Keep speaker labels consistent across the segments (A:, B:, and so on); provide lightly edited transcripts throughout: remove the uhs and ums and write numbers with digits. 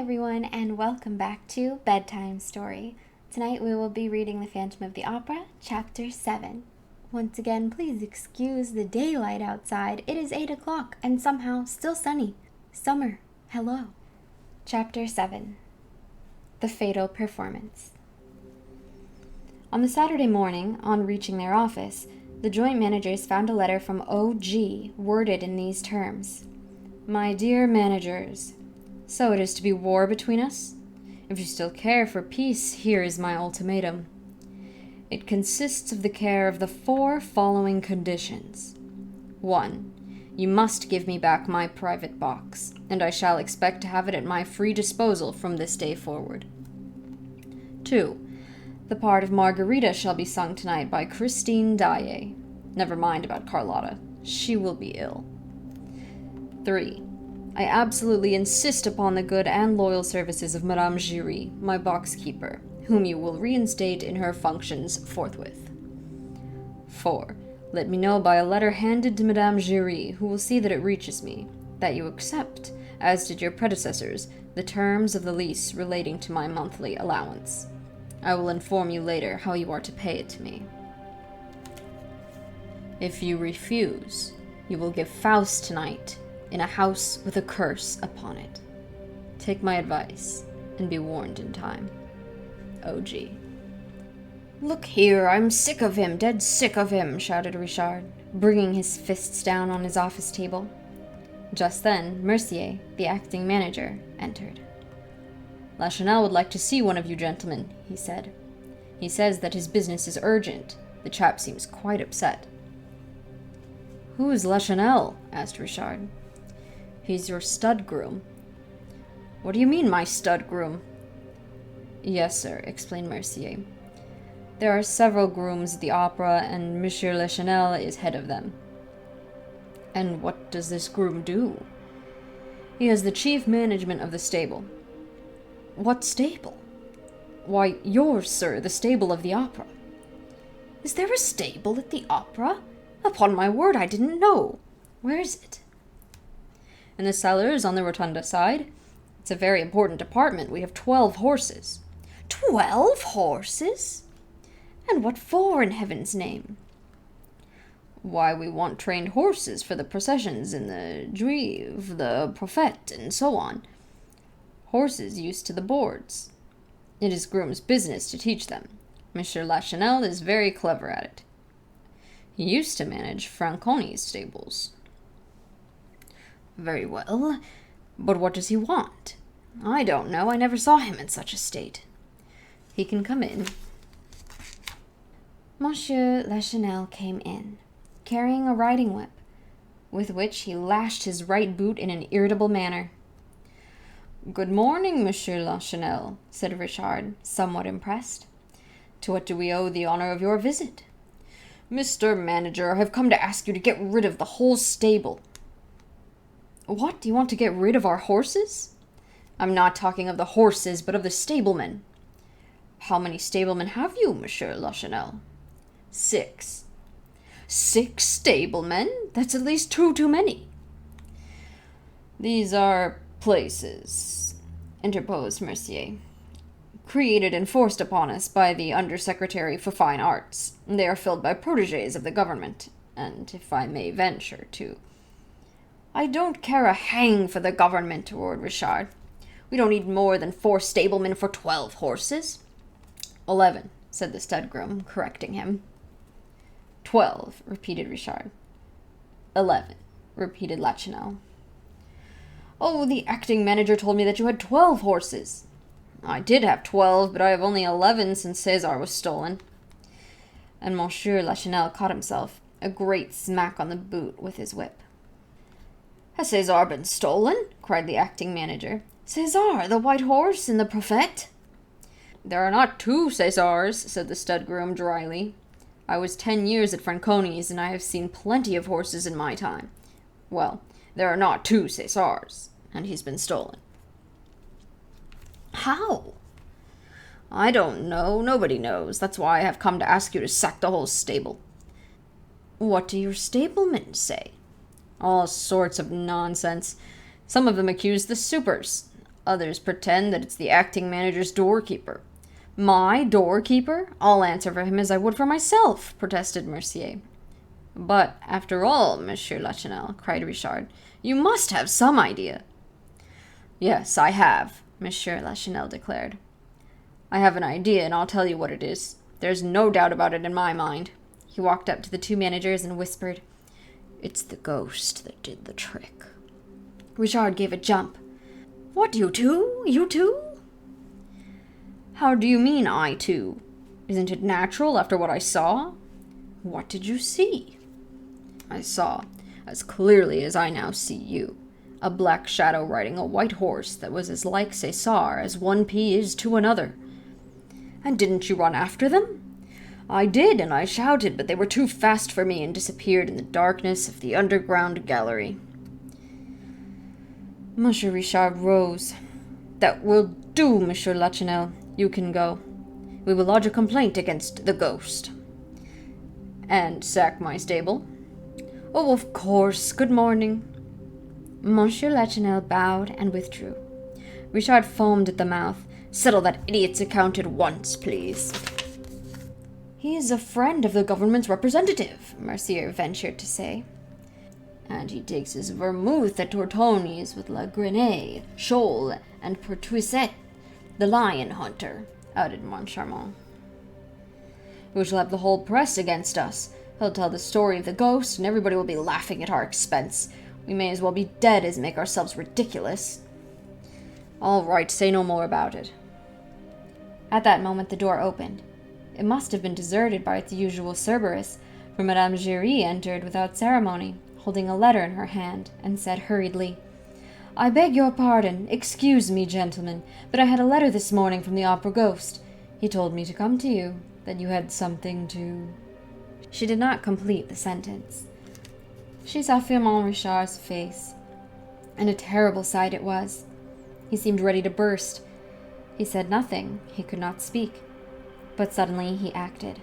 A: everyone, and welcome back to Bedtime Story. Tonight we will be reading The Phantom of the Opera, Chapter 7. Once again, please excuse the daylight outside. It is 8 o'clock and somehow still sunny. Summer, hello. Chapter 7. The Fatal Performance. On the Saturday morning, on reaching their office, the joint managers found a letter from O.G. worded in these terms. My dear managers, so it is to be war between us? If you still care for peace, here is my ultimatum. It consists of the care of the 4 following conditions. 1. You must give me back my private box, and I shall expect to have it at my free disposal from this day forward. 2. The part of Margarita shall be sung tonight by Christine Daae. Never mind about Carlotta. She will be ill. 3. I absolutely insist upon the good and loyal services of Madame Giry, my box-keeper, whom you will reinstate in her functions forthwith. 4. Let me know by a letter handed to Madame Giry, who will see that it reaches me, that you accept, as did your predecessors, the terms of the lease relating to my monthly allowance. I will inform you later how you are to pay it to me. If you refuse, you will give Faust tonight, in a house with a curse upon it. Take my advice, and be warned in time. O.G. Look here, I'm sick of him, dead sick of him, shouted Richard, bringing his fists down on his office table. Just then, Mercier, the acting manager, entered. Lachenal would like to see one of you gentlemen, he said. He says that his business is urgent. The chap seems quite upset. Who is Lachenal? Asked Richard. He's your stud groom. What do you mean, my stud groom? Yes, sir, explained Mercier. There are several grooms at the opera, and Monsieur Lachenal is head of them. And what does this groom do? He has the chief management of the stable. What stable? Why, yours, sir, the stable of the opera. Is there a stable at the opera? Upon my word, I didn't know. Where is it? In the cellars on the rotunda side. It's a very important department. We have 12 horses. 12 horses? And what for, in heaven's name? Why, we want trained horses for the processions in the Juive, the Prophète, and so on. Horses used to the boards. It is groom's business to teach them. Monsieur Lachenal is very clever at it. He used to manage Franconi's stables. Very well, but what does he want? I don't know. I never saw him in such a state. He can come in. Monsieur Lachenal came in, carrying a riding whip, with which he lashed his right boot in an irritable manner. Good morning, Monsieur Lachenal, said Richard, somewhat impressed. To what do we owe the honor of your visit? Mr. Manager, I have come to ask you to get rid of the whole stable. What? Do you want to get rid of our horses? I'm not talking of the horses, but of the stablemen. How many stablemen have you, Monsieur Lachenal? 6. 6 stablemen? That's at least 2 too many. These are places, interposed Mercier, created and forced upon us by the Undersecretary for Fine Arts. They are filled by protégés of the government, and if I may venture to... I don't care a hang for the government, roared Richard. We don't need more than 4 stablemen for 12 horses. 11, said the stud groom, correcting him. 12, repeated Richard. 11, repeated Lachenal. Oh, the acting manager told me that you had 12 horses. I did have 12, but I have only 11 since César was stolen. And Monsieur Lachenal caught himself a great smack on the boot with his whip. Has César been stolen? Cried the acting manager. César, the white horse in the Prophète? There are not 2 Césars, said the stud groom dryly. I was 10 years at Franconi's, and I have seen plenty of horses in my time. Well, there are not 2 Césars, and he's been stolen. How? I don't know. Nobody knows. That's why I have come to ask you to sack the whole stable. What do your stablemen say? All sorts of nonsense. Some of them accuse the supers. Others pretend that it's the acting manager's doorkeeper. My doorkeeper? I'll answer for him as I would for myself, protested Mercier. But, after all, Monsieur Lachenel, cried Richard, you must have some idea. Yes, I have, Monsieur Lachenel declared. I have an idea, and I'll tell you what it is. There's no doubt about it in my mind. He walked up to the two managers and whispered, It's the ghost that did the trick. Richard gave a jump. What, you two? You two? How do you mean, I too? Isn't it natural after what I saw? What did you see? I saw, as clearly as I now see you, a black shadow riding a white horse that was as like César as one pea is to another. And didn't you run after them? I did, and I shouted, but they were too fast for me and disappeared in the darkness of the underground gallery. Monsieur Richard rose. That will do, Monsieur Lachenel. You can go. We will lodge a complaint against the ghost. And sack my stable? Oh, of course. Good morning. Monsieur Lachenel bowed and withdrew. Richard foamed at the mouth. Settle that idiot's account at once, please. He is a friend of the government's representative, Mercier ventured to say. And he takes his vermouth at Tortoni's with La Grenade, Scholl, and Pertuiset, the lion hunter, added Moncharmont. We shall have the whole press against us. He'll tell the story of the ghost, and everybody will be laughing at our expense. We may as well be dead as make ourselves ridiculous. All right, say no more about it. At that moment the door opened. It must have been deserted by its usual Cerberus, for Madame Giry entered without ceremony, holding a letter in her hand, and said hurriedly, I beg your pardon, excuse me, gentlemen, but I had a letter this morning from the opera ghost. He told me to come to you, that you had something to... She did not complete the sentence. She saw Firmin Richard's face, and a terrible sight it was. He seemed ready to burst. He said nothing, he could not speak. But suddenly he acted.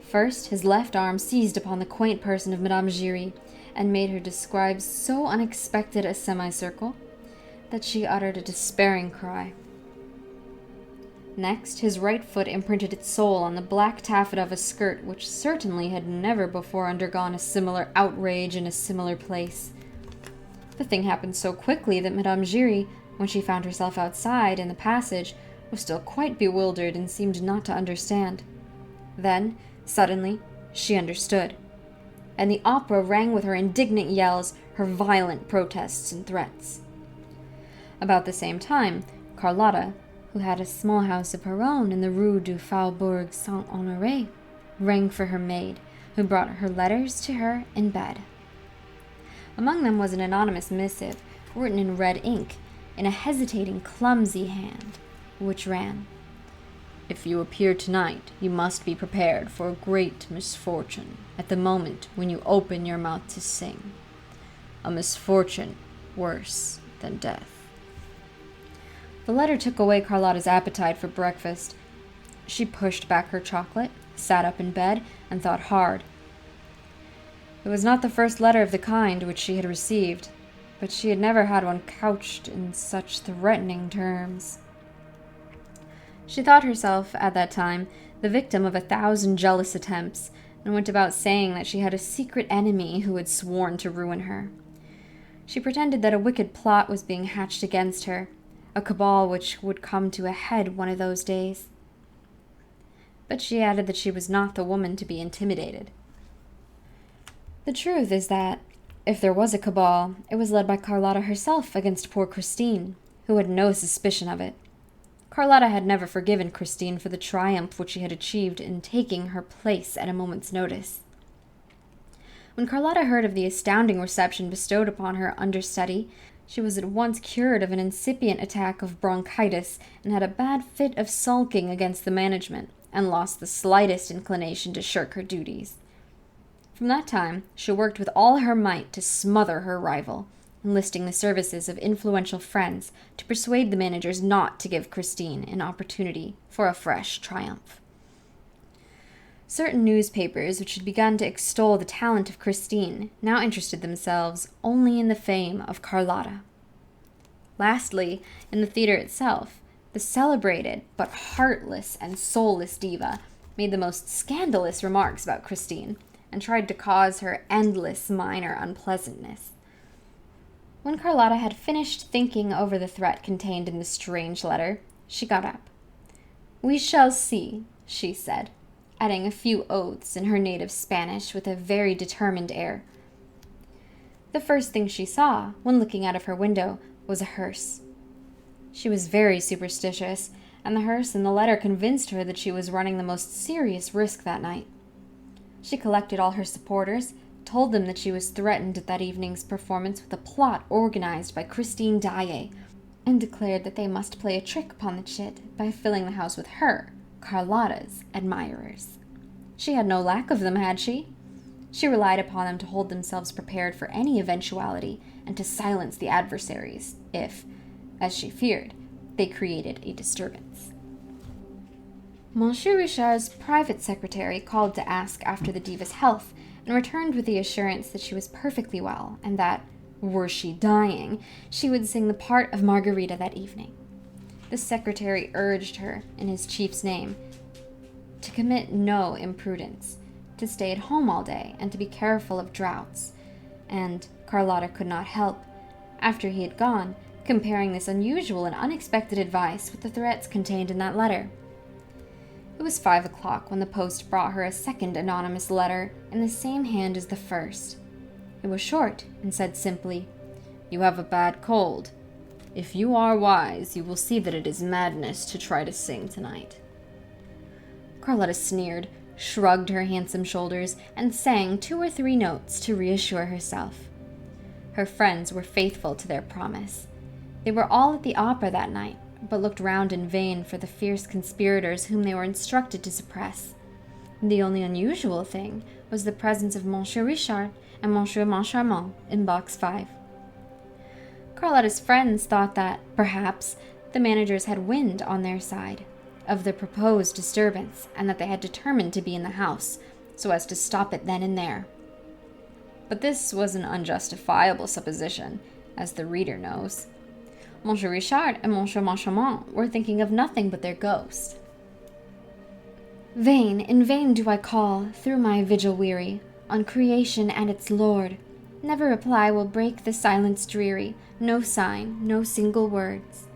A: First, his left arm seized upon the quaint person of Madame Giry, and made her describe so unexpected a semicircle that she uttered a despairing cry. Next, his right foot imprinted its sole on the black taffeta of a skirt which certainly had never before undergone a similar outrage in a similar place. The thing happened so quickly that Madame Giry, when she found herself outside in the passage, was still quite bewildered and seemed not to understand. Then, suddenly, she understood, and the opera rang with her indignant yells, her violent protests and threats. About the same time, Carlotta, who had a small house of her own in the Rue du Faubourg Saint-Honoré, rang for her maid, who brought her letters to her in bed. Among them was an anonymous missive, written in red ink, in a hesitating, clumsy hand, which ran, If you appear tonight, you must be prepared for a great misfortune at the moment when you open your mouth to sing. A misfortune worse than death. The letter took away Carlotta's appetite for breakfast. She pushed back her chocolate, sat up in bed, and thought hard. It was not the first letter of the kind which she had received, but she had never had one couched in such threatening terms. She thought herself, at that time, the victim of 1,000 jealous attempts, and went about saying that she had a secret enemy who had sworn to ruin her. She pretended that a wicked plot was being hatched against her, a cabal which would come to a head one of those days. But she added that she was not the woman to be intimidated. The truth is that, if there was a cabal, it was led by Carlotta herself against poor Christine, who had no suspicion of it. Carlotta had never forgiven Christine for the triumph which she had achieved in taking her place at a moment's notice. When Carlotta heard of the astounding reception bestowed upon her understudy, she was at once cured of an incipient attack of bronchitis and had a bad fit of sulking against the management, and lost the slightest inclination to shirk her duties. From that time, she worked with all her might to smother her rival, enlisting the services of influential friends to persuade the managers not to give Christine an opportunity for a fresh triumph. Certain newspapers which had begun to extol the talent of Christine now interested themselves only in the fame of Carlotta. Lastly, in the theater itself, the celebrated but heartless and soulless diva made the most scandalous remarks about Christine and tried to cause her endless minor unpleasantness. When Carlotta had finished thinking over the threat contained in the strange letter, she got up. "We shall see," she said, adding a few oaths in her native Spanish with a very determined air. The first thing she saw, when looking out of her window, was a hearse. She was very superstitious, and the hearse and the letter convinced her that she was running the most serious risk that night. She collected all her supporters, told them that she was threatened at that evening's performance with a plot organized by Christine Daae, and declared that they must play a trick upon the chit by filling the house with her, Carlotta's, admirers. She had no lack of them, had she? She relied upon them to hold themselves prepared for any eventuality and to silence the adversaries if, as she feared, they created a disturbance. Monsieur Richard's private secretary called to ask after the diva's health and returned with the assurance that she was perfectly well and that, were she dying, she would sing the part of Margarita that evening. The secretary urged her, in his chief's name, to commit no imprudence, to stay at home all day and to be careful of draughts, and Carlotta could not help, after he had gone, comparing this unusual and unexpected advice with the threats contained in that letter. It was 5 o'clock when the post brought her a second anonymous letter in the same hand as the first. It was short and said simply, "You have a bad cold. If you are wise, you will see that it is madness to try to sing tonight." Carlotta sneered, shrugged her handsome shoulders, and sang 2 or 3 notes to reassure herself. Her friends were faithful to their promise. They were all at the opera that night, but looked round in vain for the fierce conspirators whom they were instructed to suppress. The only unusual thing was the presence of Monsieur Richard and Monsieur Moncharmin in box 5. Carlotta's friends thought that, perhaps, the managers had wind on their side of the proposed disturbance, and that they had determined to be in the house, so as to stop it then and there. But this was an unjustifiable supposition, as the reader knows. Monsieur Richard and Monsieur Moncharmin were thinking of nothing but their ghost. "Vain, in vain do I call, through my vigil weary, on creation and its Lord. Never reply will break the silence dreary, no sign, no single words."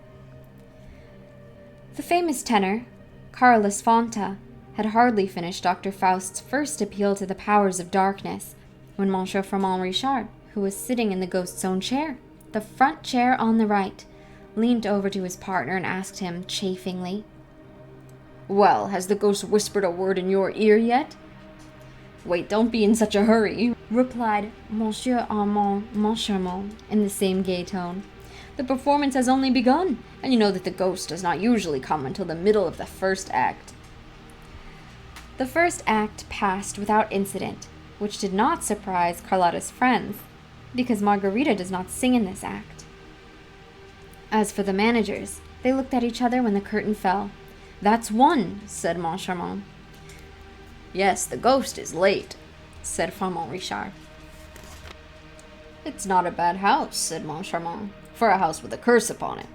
A: The famous tenor, Carlos Fonta, had hardly finished Dr. Faust's first appeal to the powers of darkness when Monsieur Froment Richard, who was sitting in the ghost's own chair, the front chair on the right, leaned over to his partner and asked him chaffingly, "Well, has the ghost whispered a word in your ear yet?" "Wait, don't be in such a hurry," replied Monsieur Armand Moncharmin in the same gay tone. "The performance has only begun, and you know that the ghost does not usually come until the middle of the first act." The first act passed without incident, which did not surprise Carlotta's friends, because Margarita does not sing in this act. As for the managers, they looked at each other when the curtain fell. "That's one," said Moncharmin. "Yes, the ghost is late," said Froment Richard. "It's not a bad house," said Moncharmin, "for a house with a curse upon it."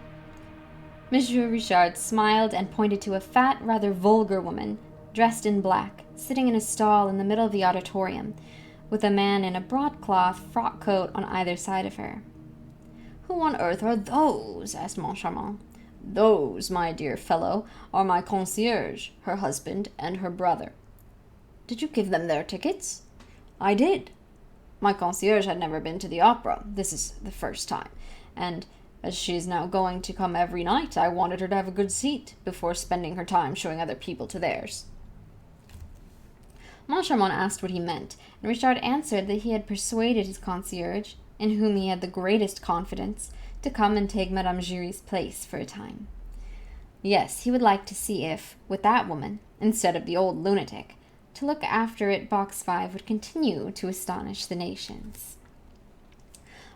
A: Monsieur Richard smiled and pointed to a fat, rather vulgar woman, dressed in black, sitting in a stall in the middle of the auditorium, with a man in a broadcloth frock coat on either side of her. "Who on earth are those?" asked Moncharmin. "Those, my dear fellow, are my concierge, her husband, and her brother." "Did you give them their tickets?" "I did. My concierge had never been to the opera. This is the first time, and as she is now going to come every night, I wanted her to have a good seat before spending her time showing other people to theirs." Moncharmin asked what he meant, and Richard answered that he had persuaded his concierge, in whom he had the greatest confidence, to come and take Madame Giry's place for a time. Yes, he would like to see if, with that woman, instead of the old lunatic, to look after it box 5 would continue to astonish the nations.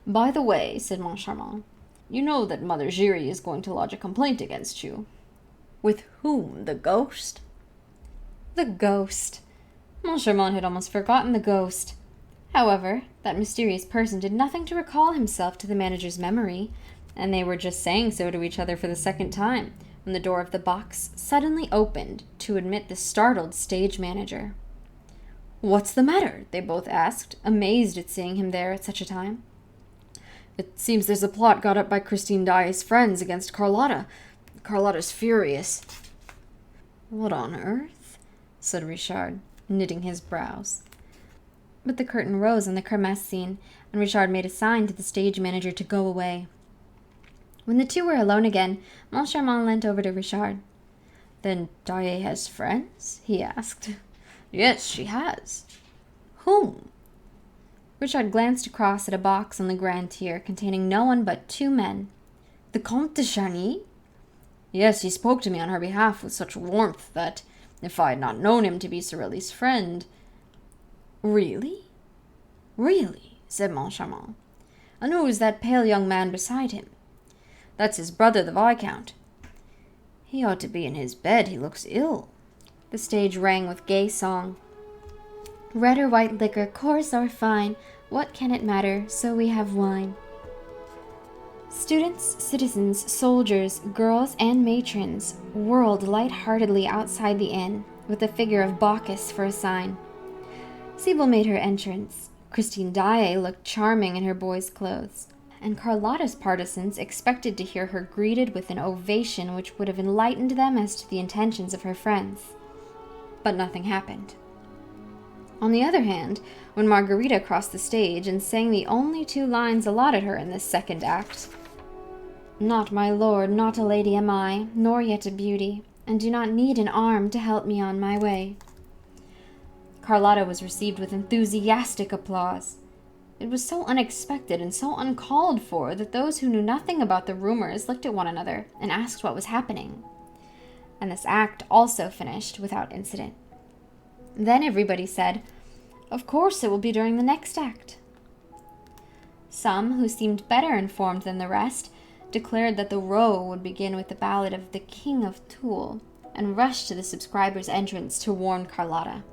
A: "By the way," said Moncharmin, "you know that Mother Giry is going to lodge a complaint against you." "With whom? The ghost?" The ghost! Moncharmin had almost forgotten the ghost. However, that mysterious person did nothing to recall himself to the manager's memory, and they were just saying so to each other for the second time when the door of the box suddenly opened to admit the startled stage manager. "What's the matter?" they both asked, amazed at seeing him there at such a time. "It seems there's a plot got up by Christine Daae's friends against Carlotta. Carlotta's furious." "What on earth?" said Richard, knitting his brows. But the curtain rose on the kermesse scene, and Richard made a sign to the stage manager to go away. When the two were alone again, Moncharmin leant over to Richard. "Then Daae has friends?" he asked. "Yes, she has." "Whom?" Richard glanced across at a box on the grand tier containing no one but two men. "The Comte de Charny?" "Yes, he spoke to me on her behalf with such warmth that, if I had not known him to be Sorelli's friend—" "Really?" "Really," said Moncharmin. "And who is that pale young man beside him?" "That's his brother, the Viscount." "He ought to be in his bed. He looks ill." The stage rang with gay song. "Red or white liquor, coarse or fine, what can it matter, so we have wine." Students, citizens, soldiers, girls, and matrons whirled light-heartedly outside the inn, with the figure of Bacchus for a sign. Sibyl made her entrance. Christine Daae looked charming in her boy's clothes, and Carlotta's partisans expected to hear her greeted with an ovation which would have enlightened them as to the intentions of her friends. But nothing happened. On the other hand, when Margarita crossed the stage and sang the only two lines allotted her in this second act, "Not my lord, not a lady am I, nor yet a beauty, and do not need an arm to help me on my way," Carlotta was received with enthusiastic applause. It was so unexpected and so uncalled for that those who knew nothing about the rumors looked at one another and asked what was happening. And this act also finished without incident. Then everybody said, "Of course it will be during the next act." Some, who seemed better informed than the rest, declared that the row would begin with the ballad of the King of Toul, and rushed to the subscribers' entrance to warn Carlotta.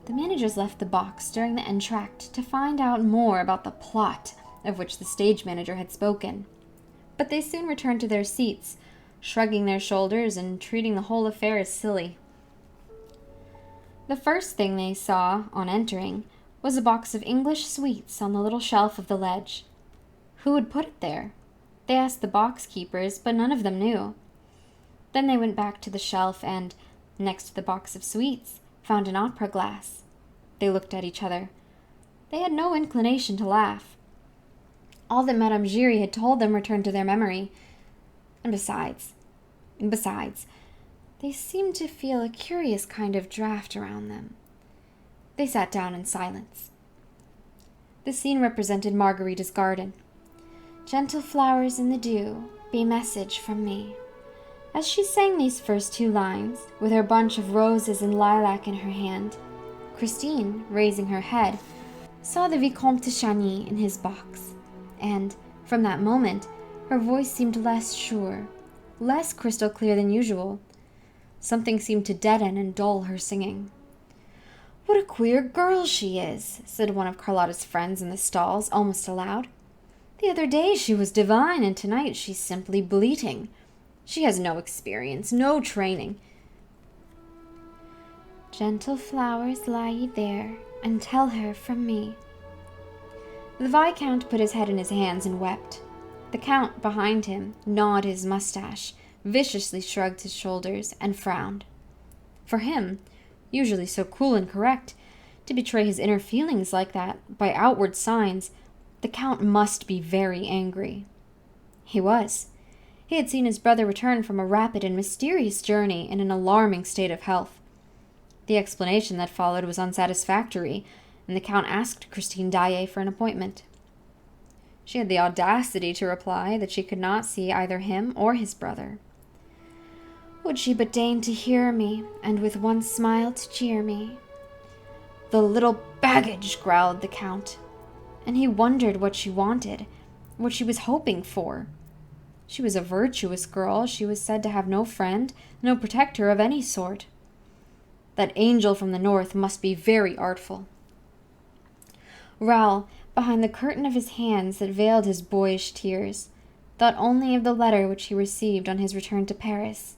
A: The managers left the box during the entr'acte to find out more about the plot of which the stage manager had spoken, but they soon returned to their seats, shrugging their shoulders and treating the whole affair as silly. The first thing they saw, on entering, was a box of English sweets on the little shelf of the ledge. Who had put it there? They asked the box keepers, but none of them knew. Then they went back to the shelf and, next to the box of sweets, found an opera glass. They looked at each other. They had no inclination to laugh. All that Madame Giry had told them returned to their memory. And besides, they seemed to feel a curious kind of draught around them. They sat down in silence. The scene represented Margarita's garden. "Gentle flowers in the dew, be message from me." As she sang these first two lines, with her bunch of roses and lilac in her hand, Christine, raising her head, saw the Vicomte de Charny in his box, and, from that moment, her voice seemed less sure, less crystal clear than usual. Something seemed to deaden and dull her singing. "What a queer girl she is," said one of Carlotta's friends in the stalls, almost aloud. "The other day she was divine, and tonight she's simply bleating. She has no experience, no training." "Gentle flowers, lie ye there, and tell her from me." The Viscount put his head in his hands and wept. The Count, behind him, gnawed his mustache, viciously shrugged his shoulders, and frowned. For him, usually so cool and correct, to betray his inner feelings like that, by outward signs, the Count must be very angry. He was. He had seen his brother return from a rapid and mysterious journey in an alarming state of health. The explanation that followed was unsatisfactory, and the Count asked Christine Daae for an appointment. She had the audacity to reply that she could not see either him or his brother. "Would she but deign to hear me, and with one smile to cheer me." "The little baggage!" growled the Count, and he wondered what she wanted, what she was hoping for. She was a virtuous girl. She was said to have no friend, no protector of any sort. That angel from the north must be very artful. Raoul, behind the curtain of his hands that veiled his boyish tears, thought only of the letter which he received on his return to Paris,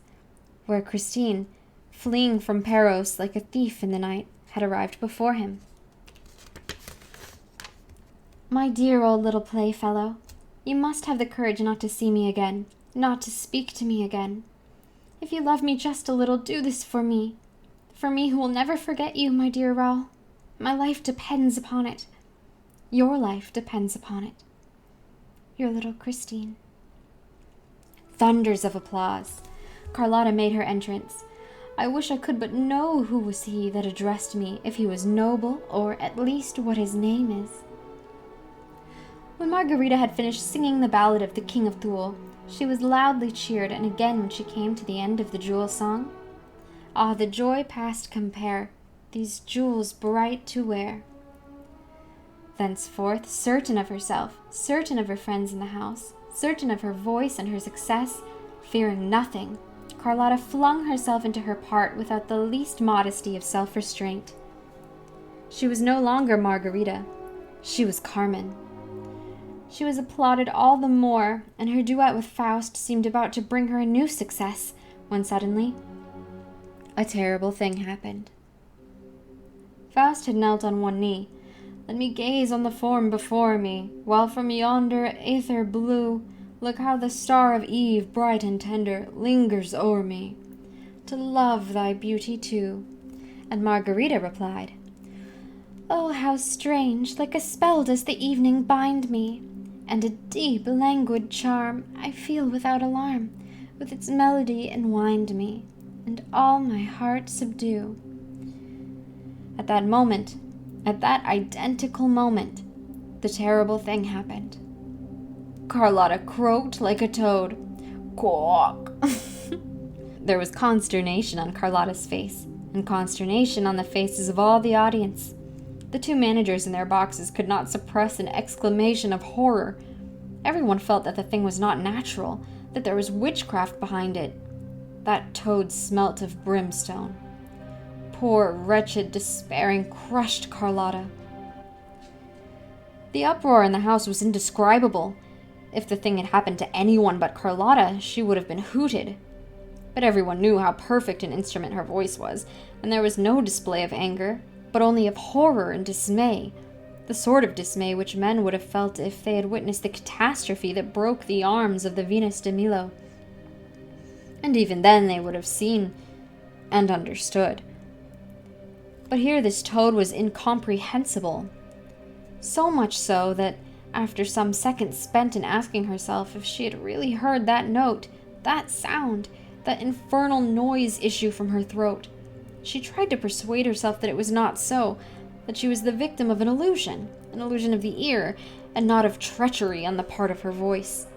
A: where Christine, fleeing from Paros like a thief in the night, had arrived before him. My dear old little playfellow, you must have the courage not to see me again, not to speak to me again. If you love me just a little, do this for me who will never forget you, my dear Raoul. My life depends upon it. Your life depends upon it. Your little Christine. Thunders of applause. Carlotta made her entrance. I wish I could but know who was he that addressed me, if he was noble, or at least what his name is. When Margarita had finished singing the ballad of the King of Thule, she was loudly cheered, and again when she came to the end of the jewel song, ah, the joy past compare, these jewels bright to wear. Thenceforth, certain of herself, certain of her friends in the house, certain of her voice and her success, fearing nothing, Carlotta flung herself into her part without the least modesty of self-restraint. She was no longer Margarita. She was Carmen. She was applauded all the more, and her duet with Faust seemed about to bring her a new success, when suddenly a terrible thing happened. Faust had knelt on one knee. Let me gaze on the form before me, while from yonder aether blue, look how the star of eve, bright and tender, lingers o'er me, to love thy beauty too. And Margarita replied, Oh, how strange, like a spell does the evening bind me, and a deep languid charm I feel without alarm, with its melody enwind me, and all my heart subdue. At that moment, at that identical moment, the terrible thing happened. Carlotta croaked like a toad. Quack! There was consternation on Carlotta's face, and consternation on the faces of all the audience. The two managers in their boxes could not suppress an exclamation of horror. Everyone felt that the thing was not natural, that there was witchcraft behind it. That toad smelt of brimstone. Poor, wretched, despairing, crushed Carlotta. The uproar in the house was indescribable. If the thing had happened to anyone but Carlotta, she would have been hooted. But everyone knew how perfect an instrument her voice was, and there was no display of anger, but only of horror and dismay, the sort of dismay which men would have felt if they had witnessed the catastrophe that broke the arms of the Venus de Milo. And even then they would have seen and understood. But here this toad was incomprehensible. So much so that, after some seconds spent in asking herself if she had really heard that note, that sound, that infernal noise issue from her throat, she tried to persuade herself that it was not so, that she was the victim of an illusion of the ear, and not of treachery on the part of her voice.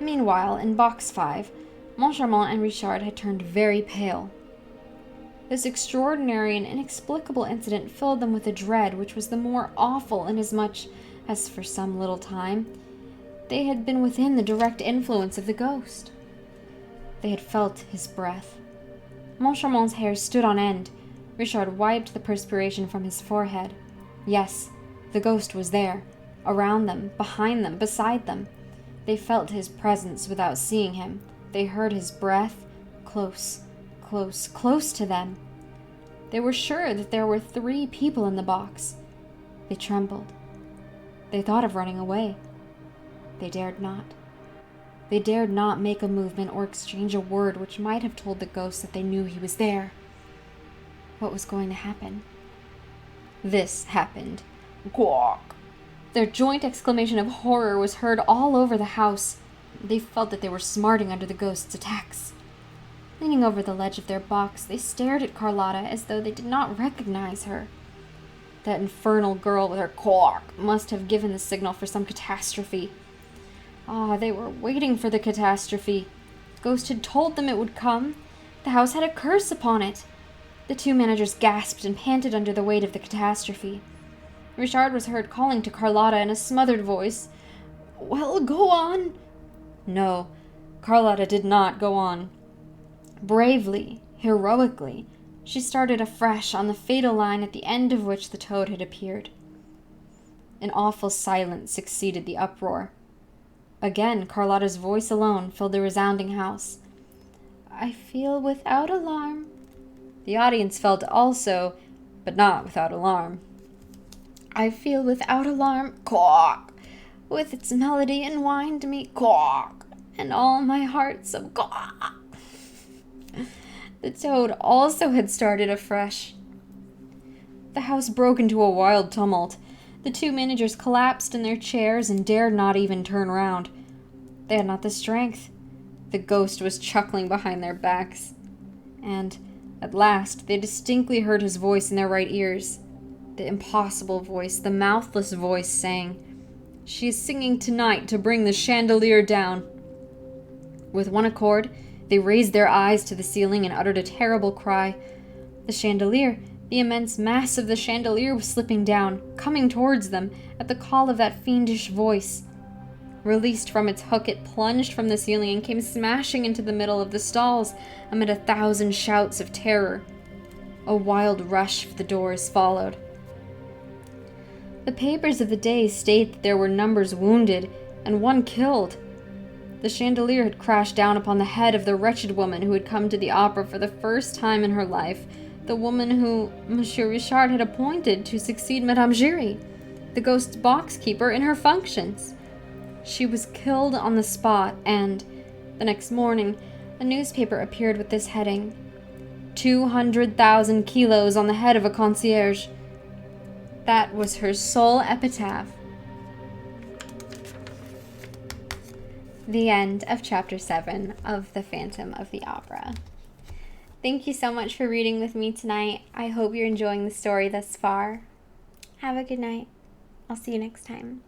A: Meanwhile, in Box 5, Moncharmin and Richard had turned very pale. This extraordinary and inexplicable incident filled them with a dread which was the more awful inasmuch as, for some little time, they had been within the direct influence of the ghost. They had felt his breath. Moncharmin's hair stood on end. Richard wiped the perspiration from his forehead. Yes, the ghost was there, around them, behind them, beside them. They felt his presence without seeing him. They heard his breath, close, close, close to them. They were sure that there were 3 people in the box. They trembled. They thought of running away. They dared not. They dared not make a movement or exchange a word which might have told the ghost that they knew he was there. What was going to happen? This happened. Quack! Their joint exclamation of horror was heard all over the house. They felt that they were smarting under the ghost's attacks. Leaning over the ledge of their box, they stared at Carlotta as though they did not recognize her. That infernal girl with her quack must have given the signal for some catastrophe. Ah, they were waiting for the catastrophe. The ghost had told them it would come. The house had a curse upon it. The 2 managers gasped and panted under the weight of the catastrophe. Richard was heard calling to Carlotta in a smothered voice, "Well, go on." No, Carlotta did not go on. Bravely, heroically, she started afresh on the fatal line at the end of which the toad had appeared. An awful silence succeeded the uproar. Again, Carlotta's voice alone filled the resounding house. I feel without alarm. The audience felt also, but not without alarm. I feel without alarm, quack, with its melody enwind me, quack, and all my hearts of quack. The toad also had started afresh. The house broke into a wild tumult. The two managers collapsed in their chairs and dared not even turn round. They had not the strength. The ghost was chuckling behind their backs. And, at last, they distinctly heard his voice in their right ears. The impossible voice, the mouthless voice saying, She is singing tonight to bring the chandelier down. With one accord, they raised their eyes to the ceiling and uttered a terrible cry. The chandelier, the immense mass of the chandelier was slipping down, coming towards them, at the call of that fiendish voice. Released from its hook, it plunged from the ceiling and came smashing into the middle of the stalls, amid 1,000 shouts of terror. A wild rush for the doors followed. The papers of the day state that there were numbers wounded and 1 killed. The chandelier had crashed down upon the head of the wretched woman who had come to the opera for the first time in her life, the woman who Monsieur Richard had appointed to succeed Madame Giry, the ghost's box-keeper, in her functions. She was killed on the spot, and, the next morning, a newspaper appeared with this heading, 200,000 kilos on the head of a concierge. That was her sole epitaph. The end of Chapter 7 of The Phantom of the Opera. Thank you so much for reading with me tonight. I hope you're enjoying the story thus far. Have a good night. I'll see you next time.